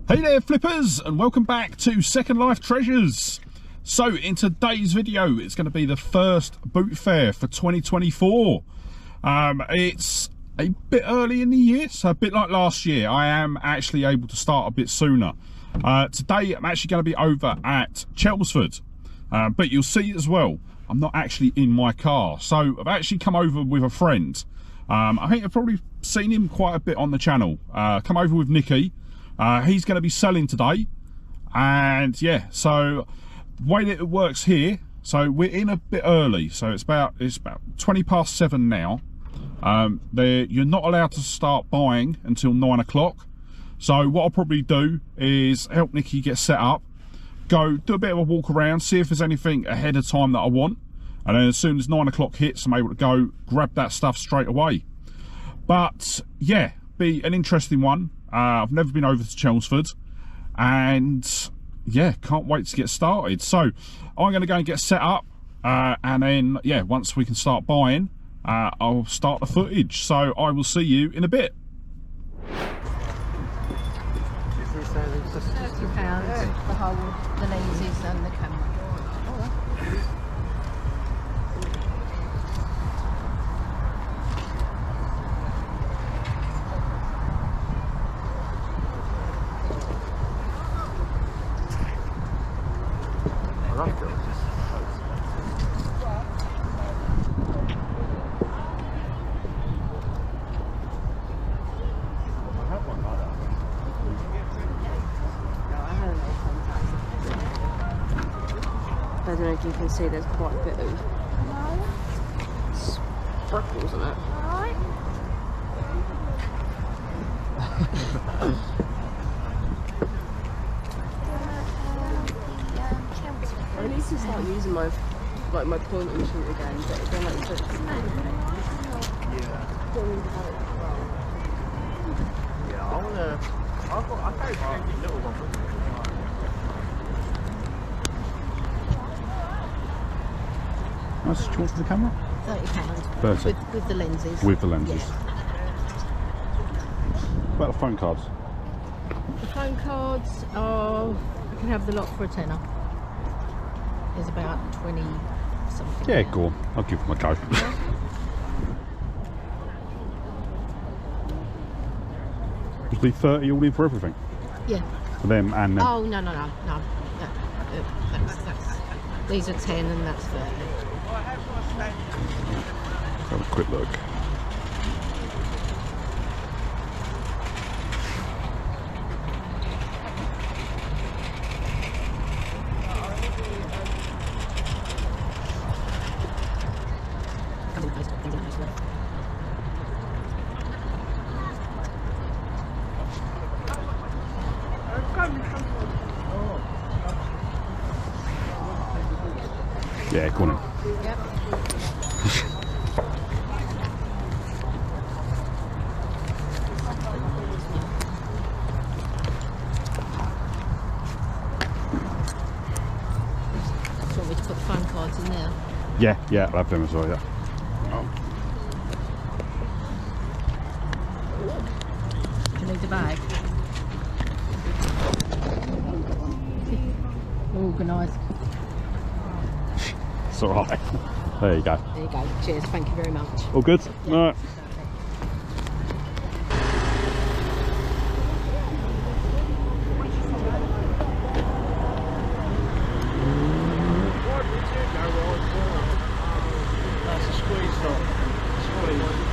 Hey there flippers, and welcome back to Second Life Treasures. So in today's video it's going to be the first boot fair for 2024. It's a bit early in the year, so a bit like last year. I am actually able to start a bit sooner. Today I'm actually going to be over at Chelmsford, but you'll see as well I'm not actually in my car. So I've actually come over with a friend. I think I've probably seen him quite a bit on the channel. Come over with Nicky. He's going to be selling today, and yeah, so the way that it works here, so we're in a bit early, so it's about 20 past 7 now. You're not allowed to start buying until 9 o'clock. So what I'll probably do is help Nicky get set up, go do a bit of a walk around, see if there's anything ahead of time that I want, and then as soon as 9 o'clock hits I'm able to go grab that stuff straight away. But yeah, be an interesting one. I've never been over to Chelmsford, and yeah, can't wait to get started. So I'm going to go and get set up, and then yeah, once we can start buying, I'll start the footage. So I will see you in a bit. £30 the whole, the lenses and the camera. I don't know if you can see there's quite a bit of sparkles in it. I need to start using my point and shoot again, but it's like Yeah, I wanna. I carry my little one with me. How much do you want for the camera? £30 30. with the lenses. With the lenses. Yeah. What about the phone cards? The phone cards are, you can have the lot for a tenner. There's about 20 something. Yeah, there. go on. I'll give them a go. It'll be 30 all in for everything? Yeah. For them and them? Oh, no. These are 10 and that's 30. Let's have a quick look. Yeah, go on in. Yep. Do you want me to put the phone cards in there? Yeah, I'll have them as well, yeah. Do you need a bag? Organised. It's alright. There you go. There you go. Cheers. Thank you very much. All good? Yeah. Alright. That's a squeeze stop. Squeeze.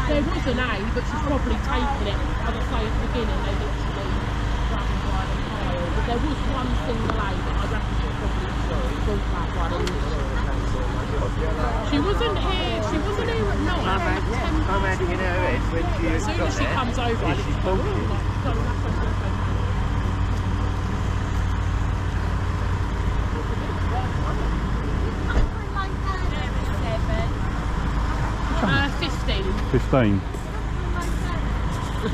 There was an A, but she's probably taken it. As I say at the beginning, they literally grabbed by the pile. But there was one single A, but I reckon she probably brought that one in. She wasn't here at 9. How bad do you know it when she As soon as she comes over, I she's literally bullshit. don't have to. 15. And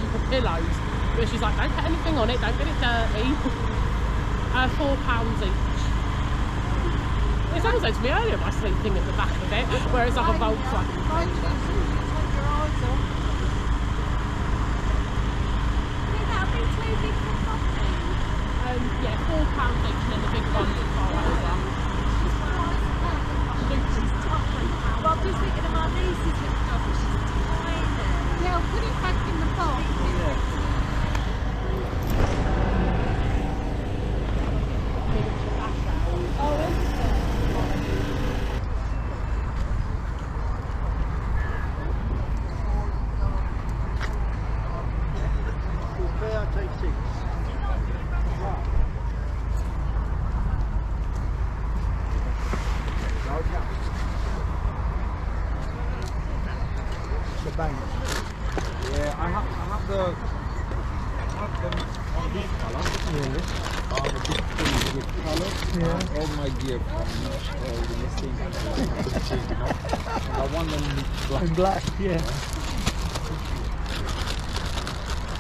for pillows, but she's like, don't put anything on it, don't get it dirty. £4 each. It sounds like to me earlier my sleeping at the back of it, where it's like a Volkswagen. Yeah, £4 each, and then the big ones are over. Well, I'm just thinking of my niece's little dog, but she's tiny. Yeah, I'll put it back in the box. Yeah, I have them on this color. The big color. Yeah. All my gear from the listing. And I want them black. In black, yeah.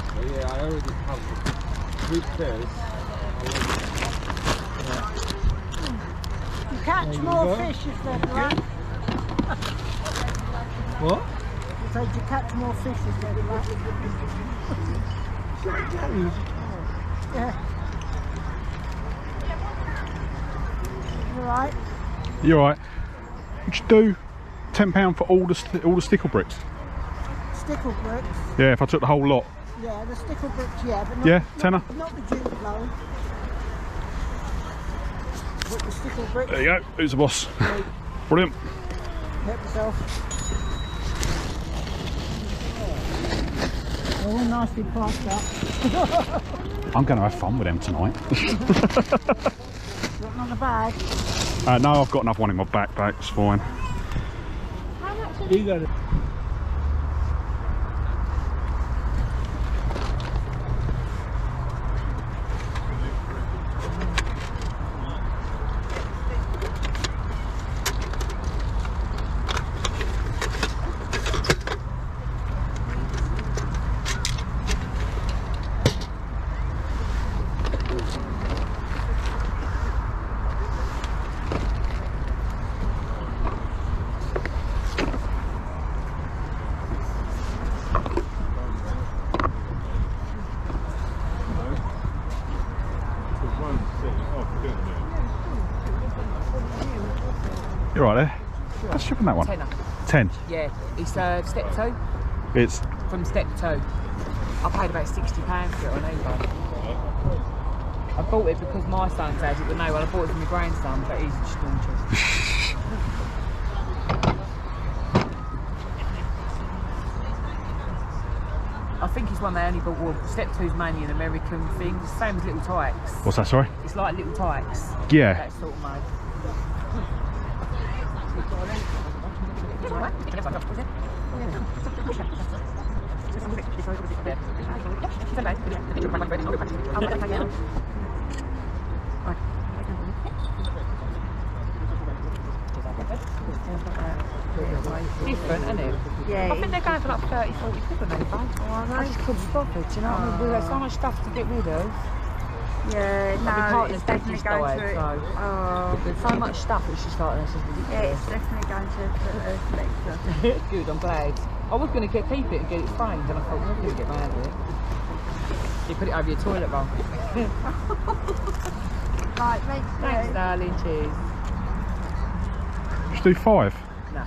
So yeah, I already have 3 pairs. You catch more fish if they're black. What? So you catch more fish if they're black. Yeah. You alright? You alright? Would you do £10 for all the stickle bricks? Stickle bricks. Yeah, if I took the whole lot. Yeah, the stickle bricks, yeah, but not, Yeah, tenner. not the Duplo. But the stickle bricks. There you go. Who's the boss? Brilliant. Help yourself. They're all nicely priced up. I'm going to have fun with them tonight. Got another bag? No, I've got another one in my backpack. It's fine. How much You got it. You're right there. What's shipping that one? Tenner. 10. Yeah, it's step 2 It's from step 2. I paid about £60 for it on eBay. I bought it because my son's had it, but no, well, I bought it for my grandson, but he's just not interested. I think it's one they only bought. Well, step 2's mainly an American thing, same as little tykes. what's that? Sorry. It's like little tykes. Yeah. That sort of mode. Different, isn't it? Yeah. I think they're going for like 30, 40 quid on eBay. I just couldn't stop it, do you know what I mean? We've got so much stuff to get rid of. Yeah, My no, partner's it's definitely business going died, to. so there's so much stuff it's just like this is ridiculous. Yeah, it's definitely going to a collector. Good, I'm glad. I was going to keep it and get it framed, and I thought, I'm going to get mad at it. You put it over your toilet bowl. Right, thanks. Thanks, darling. Cheers. Just do 5. Nah.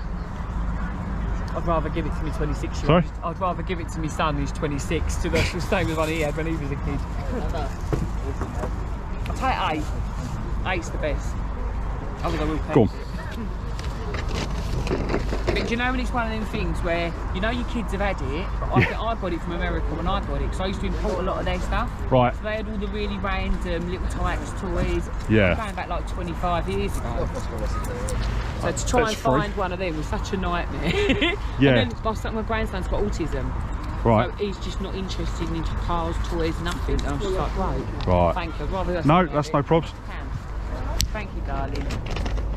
I'd rather give it to me 26 year Sorry? old. I'd rather give it to my son who's 26 to the same as one he had when he was a kid. I'll take 8. 8's the best. I think I will take. Go on. But do you know when it's one of them things where, you know your kids have had it, but I think I got it from America when I got it, because I used to import a lot of their stuff. Right. So they had all the really random little types, toys. Yeah. Going back like 25 years ago. So to try and find one of them was such a nightmare. Yeah. And then my grandson's got autism. Right. So he's just not interested in cars, toys, nothing. And I'm just like, right. Right. Thank you. I'd rather No, that's no probs. Thank you, darling.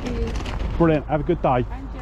you. Brilliant. Have a good day. And you.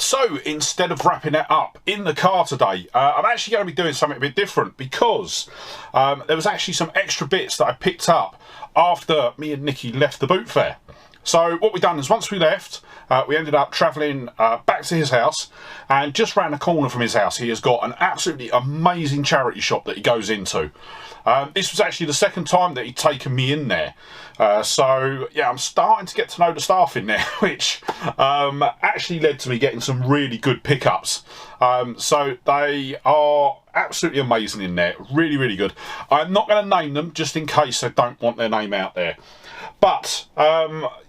So instead of wrapping it up in the car today, I'm actually going to be doing something a bit different because there was actually some extra bits that I picked up after me and Nikki left the boot fair. So what we done is once we left, we ended up travelling back to his house, and just round the corner from his house he has got an absolutely amazing charity shop that he goes into. This was actually the second time that he'd taken me in there. So yeah, I'm starting to get to know the staff in there, which actually led to me getting some really good pickups. So they are absolutely amazing in there, really, really good. I'm not going to name them just in case they don't want their name out there. But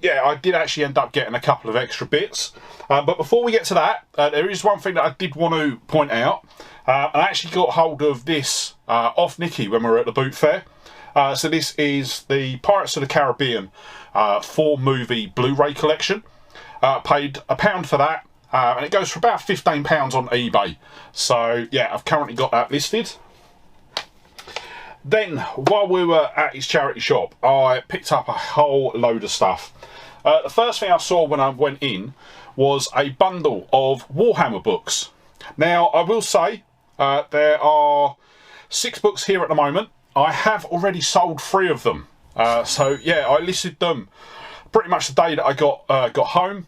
yeah, I did actually end up getting a couple of extra bits. But before we get to that, there is one thing that I did want to point out. I actually got hold of this off Nikki when we were at the boot fair. So this is the Pirates of the Caribbean 4-movie Blu-ray collection. Paid £1 for that, and it goes for about £15 on eBay. So yeah, I've currently got that listed. Then, while we were at his charity shop, I picked up a whole load of stuff. The first thing I saw when I went in was a bundle of Warhammer books. Now, I will say, there are 6 books here at the moment. I have already sold 3 of them. So, yeah, I listed them pretty much the day that I got home.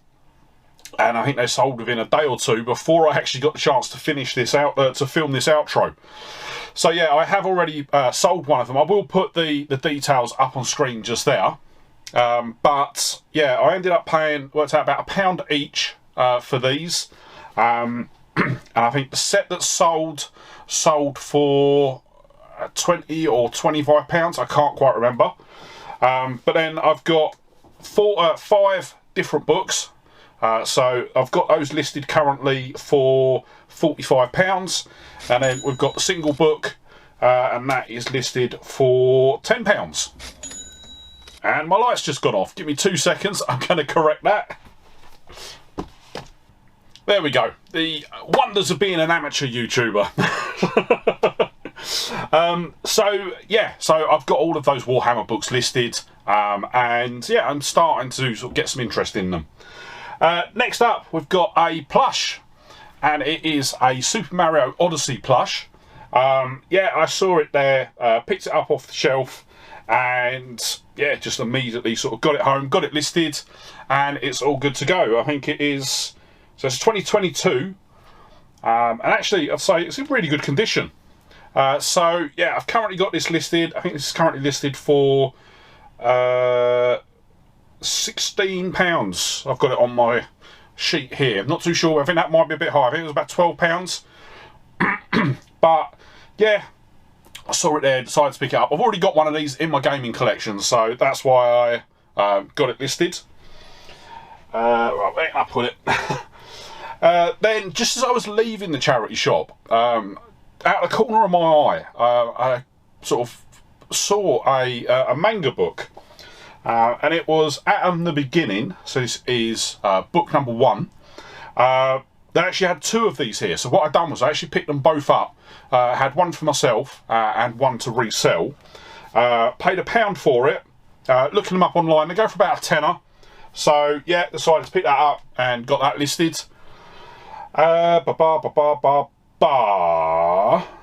And I think they sold within a day or two before I actually got the chance to finish this out, to film this outro. So yeah, I have already sold one of them. I will put the details up on screen just there. But yeah, I ended up paying, worked out about £1 each for these. And I think the set that sold for 20 or £25. I can't quite remember. But then I've got 5 different books. So I've got those listed currently for £45, and then we've got the single book, and that is listed for £10. And my light's just gone off. Give me 2 seconds. I'm going to correct that. There we go. The wonders of being an amateur YouTuber. So yeah, so I've got all of those Warhammer books listed, and yeah, I'm starting to sort of get some interest in them. Next up, we've got a plush, and it is a Super Mario Odyssey plush. Yeah, I saw it there, picked it up off the shelf, and yeah, just immediately sort of got it home, got it listed, and it's all good to go. I think it is, so it's 2022, and actually I'd say it's in really good condition. So yeah, I've currently got this listed. I think this is currently listed for £16. I've got it on my sheet here. I'm not too sure. I think that might be a bit high. I think it was about £12. But yeah, I saw it there, decided to pick it up. I've already got one of these in my gaming collection, so that's why I got it listed. Right, where can I put it? Then, just as I was leaving the charity shop, out of the corner of my eye, I sort of saw a manga book. And it was At the Beginning, so this is book number 1. They actually had 2 of these here, so what I've done was I actually picked them both up. Had one for myself and one to resell. Paid £1 for it. Looking them up online, they go for about a tenner. So yeah, decided to pick that up and got that listed.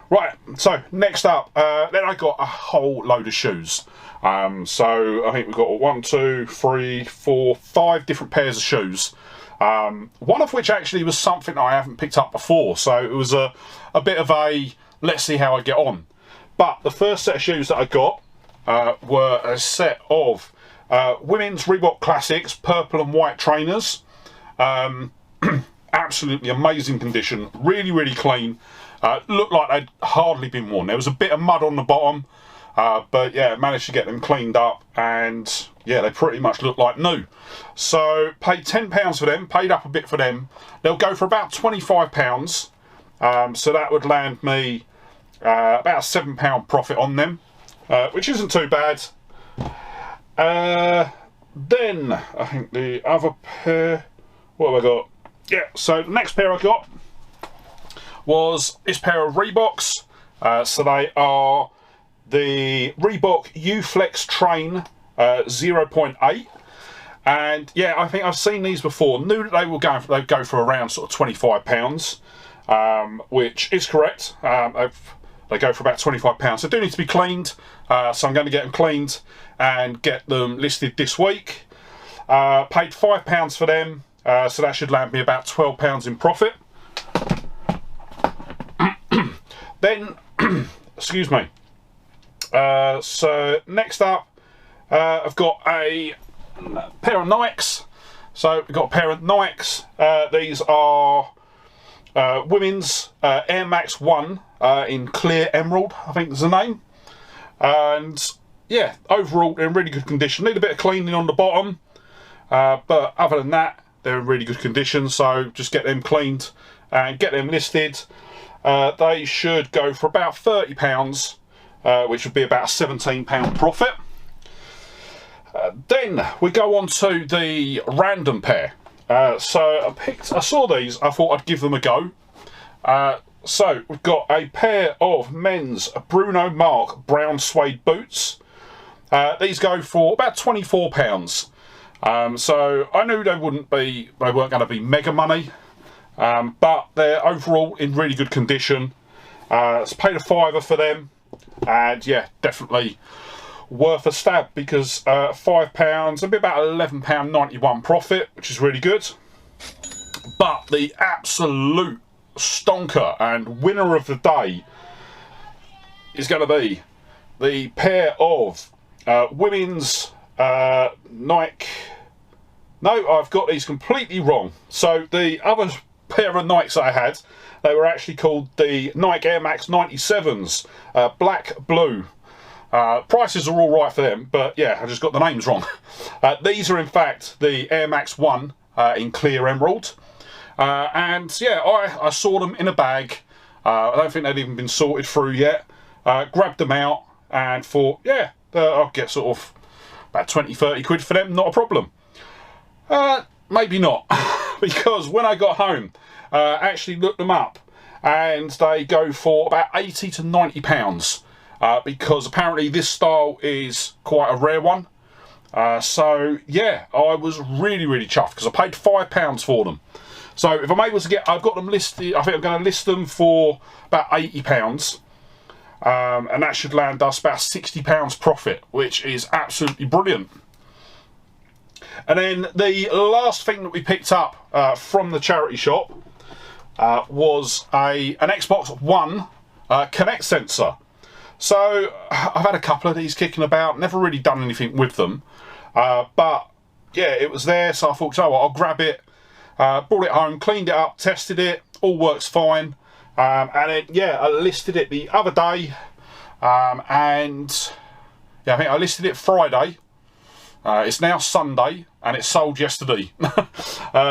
Right, so next up, then I got a whole load of shoes. So I think we've got 1, 2, 3, 4, 5 different pairs of shoes. One of which actually was something I haven't picked up before, so it was a bit of a let's see how I get on. But the first set of shoes that I got were a set of women's Reebok Classics purple and white trainers. Absolutely amazing condition, really, really clean. Looked like they'd hardly been worn. There was a bit of mud on the bottom, but yeah, managed to get them cleaned up, and yeah, they pretty much look like new. So paid £10 for them, paid up a bit for them. They'll go for about £25, so that would land me about a £7 profit on them, which isn't too bad. Then I think the other pair, what have I got? Yeah, so the next pair I got was this pair of Reeboks. So they are the Reebok U-Flex Train 0.8, and yeah, I think I've seen these before. Knew that they'd go for around sort of £25, which is correct. They go for about £25. They do need to be cleaned, so I'm going to get them cleaned and get them listed this week. Paid £5 for them, so that should land me about £12 in profit. Then, excuse me. So next up, I've got a pair of Nikes. So we've got a pair of Nikes. These are women's Air Max 1 in clear emerald, I think is the name. And yeah, overall they're in really good condition. Need a bit of cleaning on the bottom, but other than that, they're in really good condition. So just get them cleaned and get them listed. They should go for about £30, which would be about a £17 profit. Then we go on to the random pair. So I saw these, I thought I'd give them a go. So we've got a pair of men's Bruno Mars brown suede boots. These go for about £24. So I knew they weren't going to be mega money. But they're overall in really good condition. It's paid a £5 for them, and yeah, definitely worth a stab, because £5 it'd be about £11.91 profit, which is really good. But the absolute stonker and winner of the day is going to be the pair of women's Nike. No, I've got these completely wrong. So the other pair of Nikes that I had, they were actually called the Nike Air Max 97s, black blue. Prices are all right for them, but yeah, I just got the names wrong. These are in fact the Air Max 1 in clear emerald, and yeah, I saw them in a bag. I don't think they'd even been sorted through yet. Grabbed them out and thought, yeah, I'll get sort of about 20-30 quid for them, not a problem. Maybe not. Because when I got home, actually looked them up, and they go for about £80 to £90, because apparently this style is quite a rare one. So yeah, I was really, really chuffed, because I paid £5 for them. So if I'm able to get, I've got them listed, I think I'm going to list them for about £80, and that should land us about £60 profit, which is absolutely brilliant. And then the last thing that we picked up from the charity shop was an Xbox One Kinect sensor. So I've had a couple of these kicking about, never really done anything with them, but yeah, it was there, so I thought, oh, well, I'll grab it, brought it home, cleaned it up, tested it, all works fine, and then yeah, I listed it the other day, and yeah, I think I listed it Friday. It's now Sunday, and it sold yesterday.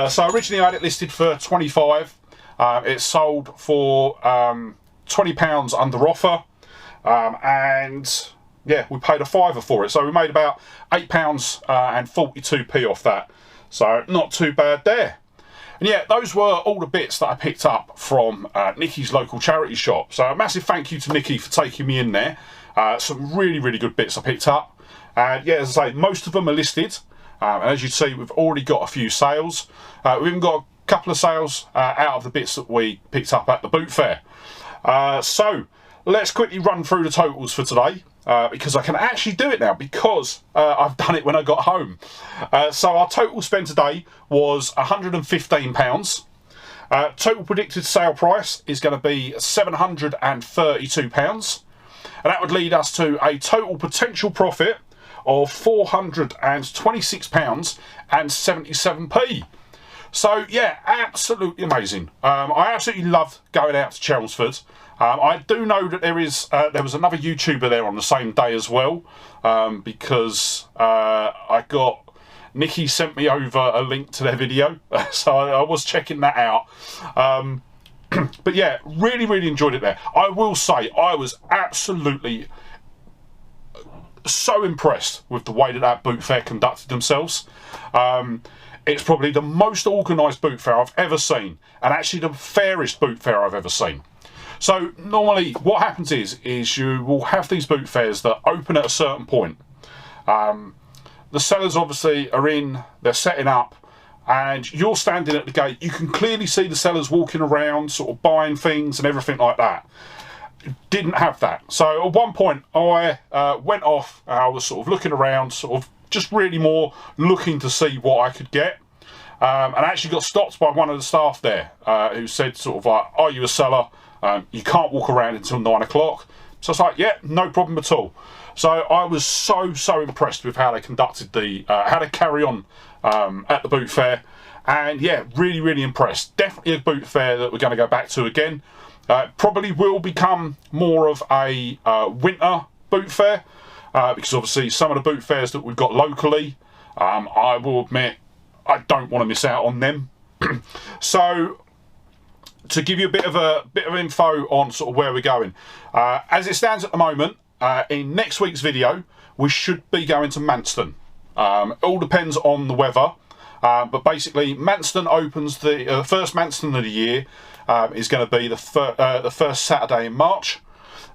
So originally I had it listed for 25. It sold for £20 under offer, and yeah, we paid a £5 for it. So we made about £8 and 42p off that. So not too bad there. And yeah, those were all the bits that I picked up from Nikki's local charity shop. So a massive thank you to Nikki for taking me in there. Some really, really good bits I picked up. And yeah, as I say, most of them are listed. And as you see, we've already got a few sales. We've even got a couple of sales out of the bits that we picked up at the boot fair. So let's quickly run through the totals for today. Because I can actually do it now, because I've done it when I got home. So our total spend today was £115. Total predicted sale price is going to be £732. And that would lead us to a total potential profit of £426.77. So yeah, absolutely amazing. I absolutely loved going out to Chelmsford. I do know that there was another YouTuber there on the same day as well, because Nikki sent me over a link to their video, so I was checking that out. But yeah, really enjoyed it there. I will say I was absolutely so impressed with the way that boot fair conducted themselves. It's probably the most organised boot fair I've ever seen, and actually the fairest boot fair I've ever seen. So normally what happens is you will have these boot fairs that open at a certain point. The sellers obviously are in, they're setting up, and you're standing at the gate. You can clearly see the sellers walking around, sort of buying things and everything like that. Didn't have that. So at one point I went off, I was sort of looking around, sort of just really more looking to see what I could get. And I actually got stopped by one of the staff there who said sort of like, are you a seller? You can't walk around until 9 o'clock. So it's like, yeah, no problem at all. So I was so impressed with how they conducted how they carry on at the boot fair. And yeah, really impressed. Definitely a boot fair that we're going to go back to again. Probably will become more of a winter boot fair, because obviously some of the boot fairs that we've got locally, I will admit, I don't want to miss out on them. So to give you a bit of info on sort of where we're going, as it stands at the moment, in next week's video we should be going to Manston. It all depends on the weather, but basically Manston opens, the first Manston of the year is going to be the first Saturday in March,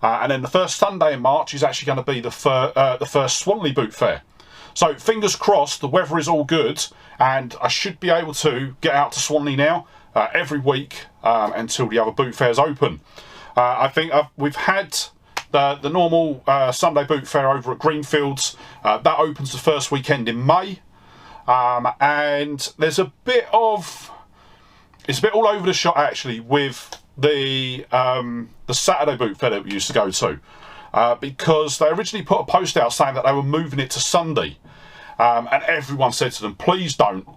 and then the first Sunday in March is actually going to be the first Swanley boot fair. So fingers crossed the weather is all good, and I should be able to get out to Swanley now every week until the other boot fairs open. I think we've had the normal Sunday boot fair over at Greenfields. That opens the first weekend in May, and there's it's a bit all over the shop actually with the Saturday boot fair that we used to go to, because they originally put a post out saying that they were moving it to Sunday, and everyone said to them, please don't.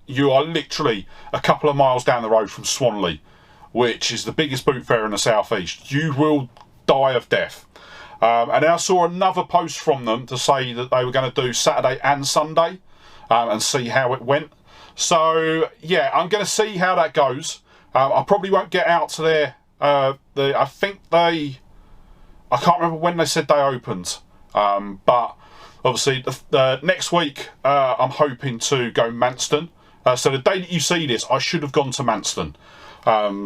You are literally a couple of miles down the road from Swanley, which is the biggest boot fair in the southeast. You will die of death. And then I saw another post from them to say that they were going to do Saturday and Sunday, and see how it went. So yeah, I'm going to see how that goes. I probably won't get out to there. I can't remember when they said they opened, but obviously the next week I'm hoping to go Manston. So the day that you see this, I should have gone to Manston.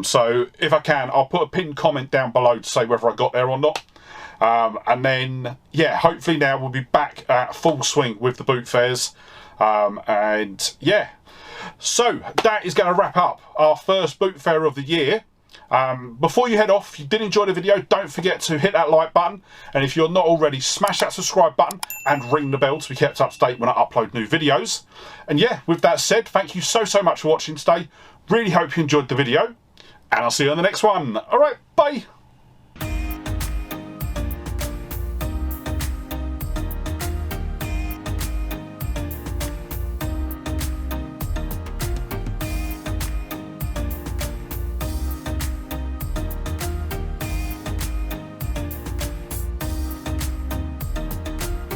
So if I can, I'll put a pinned comment down below to say whether I got there or not. And then, yeah, hopefully now we'll be back at full swing with the boot fairs. And yeah, so that is going to wrap up our first boot fair of the year. Before you head off, if you did enjoy the video, don't forget to hit that like button, and if you're not already, smash that subscribe button and ring the bell to be kept up to date when I upload new videos. And yeah, with that said, thank you so much for watching today. Really hope you enjoyed the video, and I'll see you on the next one. Alright, bye.